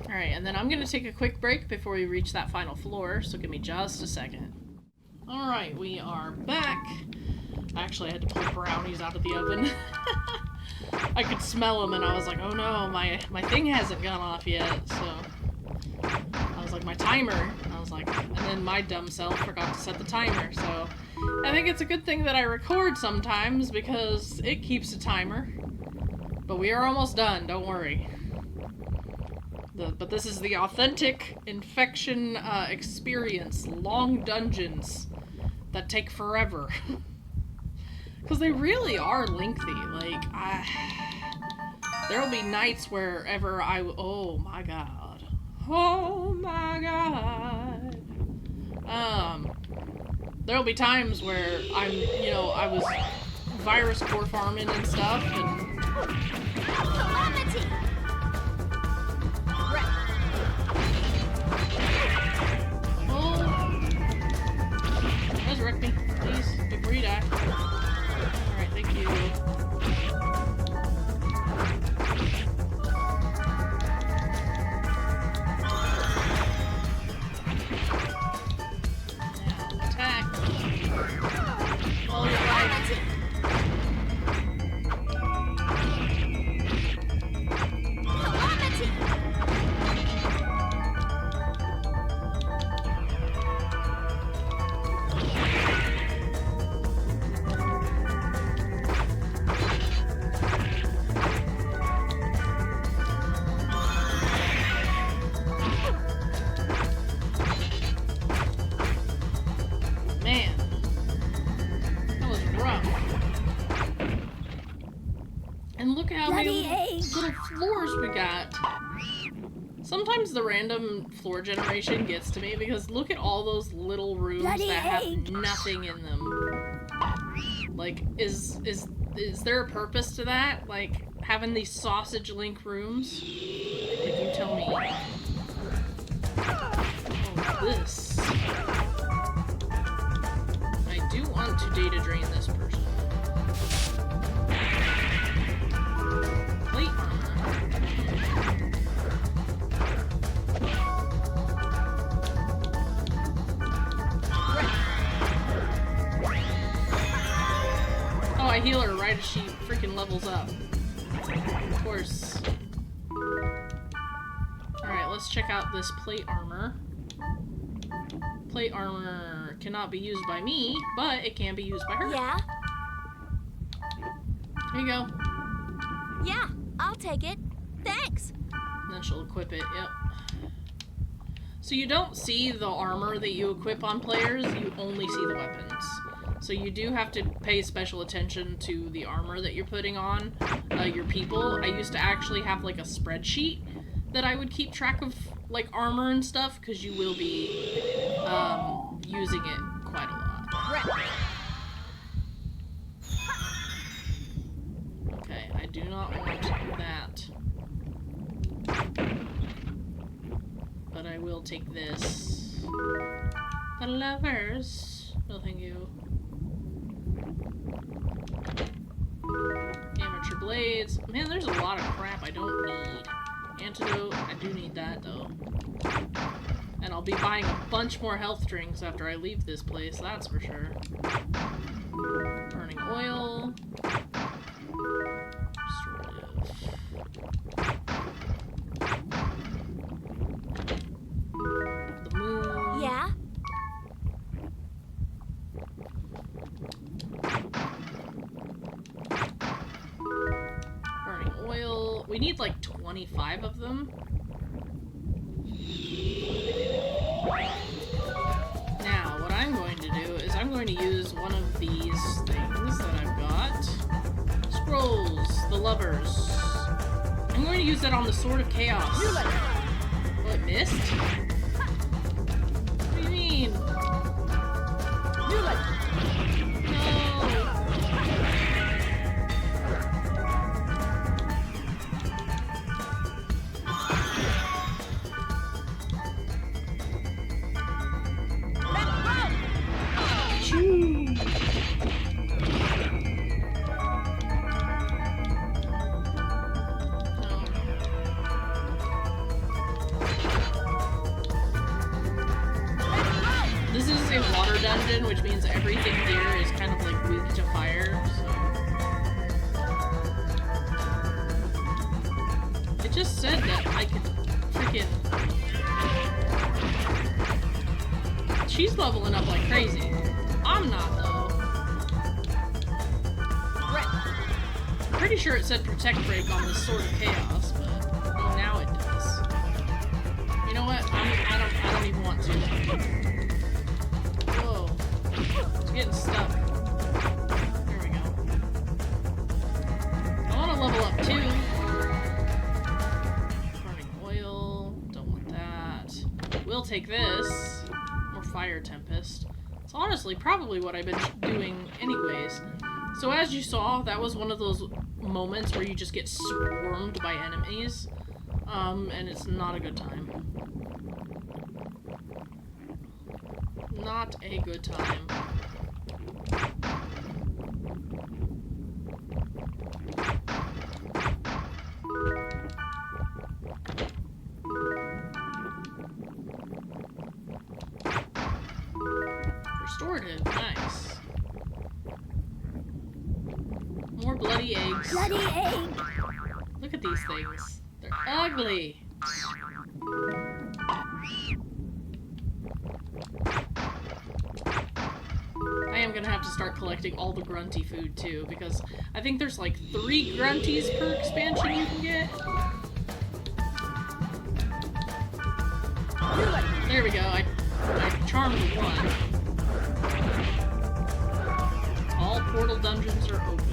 Alright, and then I'm gonna take a quick break before we reach that final floor, so give me just a second. Alright, we are back. Actually, I had to pull brownies out of the oven. I could smell them and I was like, oh no, my thing hasn't gone off yet, so... I was like, my timer. I was like, and then my dumb self forgot to set the timer, so I think it's a good thing that I record sometimes because it keeps a timer. But we are almost done, don't worry. But this is the authentic infection experience. Long dungeons that take forever. Because they really are lengthy. Like, there'll be nights wherever oh my god. Oh my god. There'll be times where I was virus core farming and stuff, and... Calamity! Oh. Resurrect me, please, before you die. Alright, thank you. Floors we got. Sometimes the random floor generation gets to me because look at all those little rooms that have nothing in them. Like, is there a purpose to that? Like, having these sausage link rooms? Like, you tell me. Oh, this. I do want to data drain this person. I heal her right as she freaking levels up. Of course. Alright, let's check out this plate armor. Plate armor cannot be used by me, but it can be used by her. Yeah? Here you go. Yeah, I'll take it. Thanks. And then she'll equip it, yep. So you don't see the armor that you equip on players, you only see the weapons. So you do have to pay special attention to the armor that you're putting on your people. I used to actually have like a spreadsheet that I would keep track of like armor and stuff because you will be using it quite a lot. Okay, I do not want that. But I will take this. The lovers. No, thank you. Amateur blades. Man, there's a lot of crap I don't need. Antidote. I do need that, though. And I'll be buying a bunch more health drinks after I leave this place, that's for sure. Burning oil. Restorative. The moon. Yeah? 25 of them. Now, what I'm going to do is I'm going to use one of these things that I've got. Scrolls, the lovers. I'm going to use that on the Sword of Chaos. Oh, it missed? What do you mean? No. This is a water dungeon, which means everything here is kind of like weak to fire, so... It just said that I could freaking... She's leveling up like crazy. I'm not, though. Pretty sure it said Protect Break on the Sword of Chaos, but well, now it does. You know what? I don't even want to. Whoa. It's getting stuck. There we go. I want to level up too. Burning oil. Don't want that. We'll take this. More Fire Tempest. It's honestly probably what I've been doing anyways. So as you saw, that was one of those moments where you just get swarmed by enemies. And it's not a good time. Not a good time. Restorative, nice. More bloody eggs. Bloody egg! Look at these things. They're ugly. I am gonna have to start collecting all the grunty food too, because I think there's like 3 grunties per expansion you can get. There we go. I charmed one. All portal dungeons are open.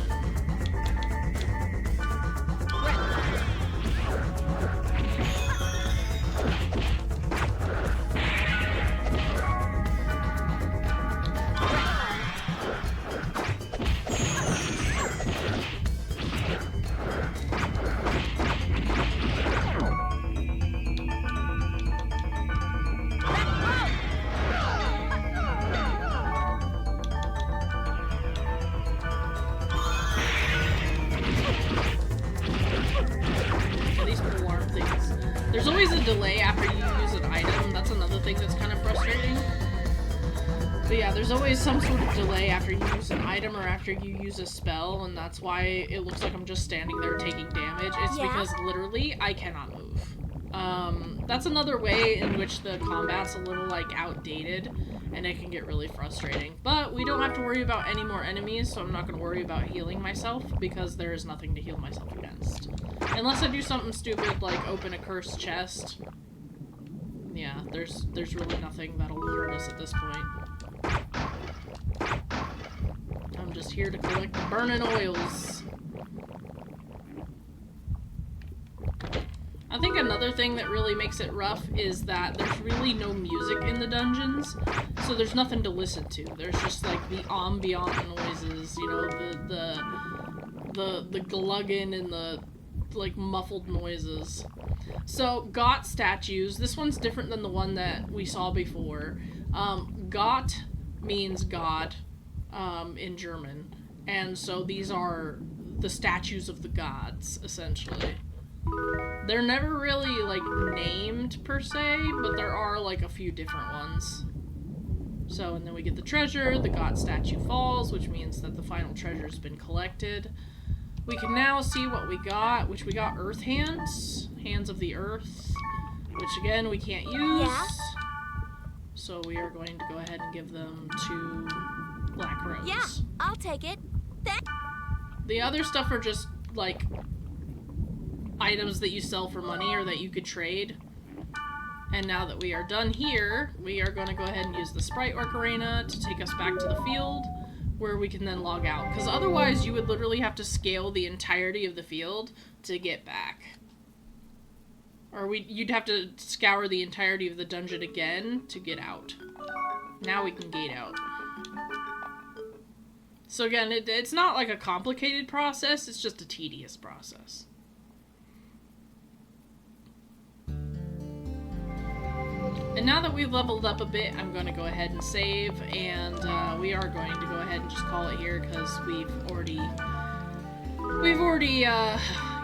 There's always a delay after you use an item. That's another thing that's kind of frustrating. But yeah, there's always some sort of delay after you use an item or after you use a spell, and that's why it looks like I'm just standing there taking damage. It's because literally I cannot move. That's another way in which the combat's a little like outdated, and it can get really frustrating. But we don't have to worry about any more enemies, so I'm not going to worry about healing myself because there is nothing to heal myself against. Unless I do something stupid like open a cursed chest. Yeah, there's really nothing that'll hurt us at this point. I'm just here to collect the burning oils. I think another thing that really makes it rough is that there's really no music in the dungeons, so there's nothing to listen to. There's just like the ambient noises, you know, the glugging and the like muffled noises. So Gott statues, this one's different than the one that we saw before. Gott means God in German, and so these are the statues of the gods, essentially. They're never really like named per se, but there are like a few different ones. So, and then we get the treasure, the Gott statue falls, which means that the final treasure's been collected. We can now see what we got, which we got earth hands, hands of the earth, which again we can't use. Yeah. So we are going to go ahead and give them to BlackRose. Yeah, I'll take it. The other stuff are just like items that you sell for money or that you could trade. And now that we are done here, we are going to go ahead and use the Sprite Orc Arena to take us back to the field, where we can then log out. Because otherwise you would literally have to scale the entirety of the field to get back. Or you'd have to scour the entirety of the dungeon again to get out. Now we can gate out. So again, it's not like a complicated process, it's just a tedious process. And now that we've leveled up a bit, I'm going to go ahead and save, and we are going to go ahead and just call it here, because we've already,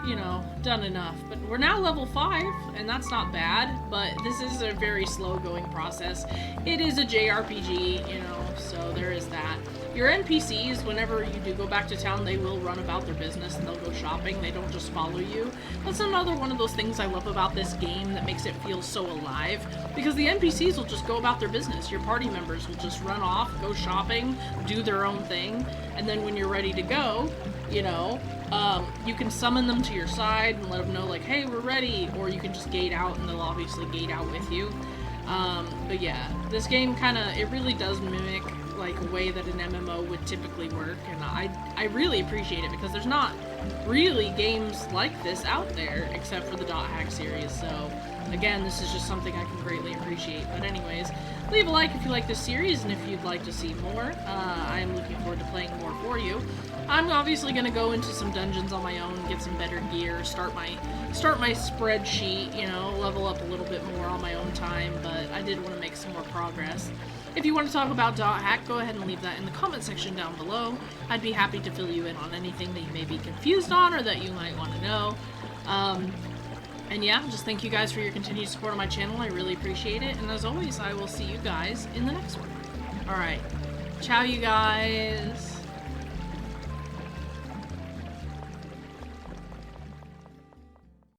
you know, done enough. But we're now level 5, and that's not bad, but this is a very slow-going process. It is a JRPG, you know, so there is that. Your NPCs, whenever you do go back to town, they will run about their business and they'll go shopping. They don't just follow you. That's another one of those things I love about this game that makes it feel so alive. Because the NPCs will just go about their business. Your party members will just run off, go shopping, do their own thing. And then when you're ready to go, you know, you can summon them to your side and let them know, like, hey, we're ready. Or you can just gate out and they'll obviously gate out with you. But yeah, this game it really does mimic like a way that an MMO would typically work, and I really appreciate it, because there's not really games like this out there except for the .hack series. So again, this is just something I can greatly appreciate. But anyways, leave a like if you like this series, and if you'd like to see more, I am looking forward to playing more for you. I'm obviously going to go into some dungeons on my own, get some better gear, start my spreadsheet, you know, level up a little bit more on my own time, but I did want to make some more progress. If you want to talk about .hack, go ahead and leave that in the comment section down below. I'd be happy to fill you in on anything that you may be confused on or that you might want to know. And yeah, just thank you guys for your continued support on my channel. I really appreciate it. And as always, I will see you guys in the next one. Alright. Ciao, you guys.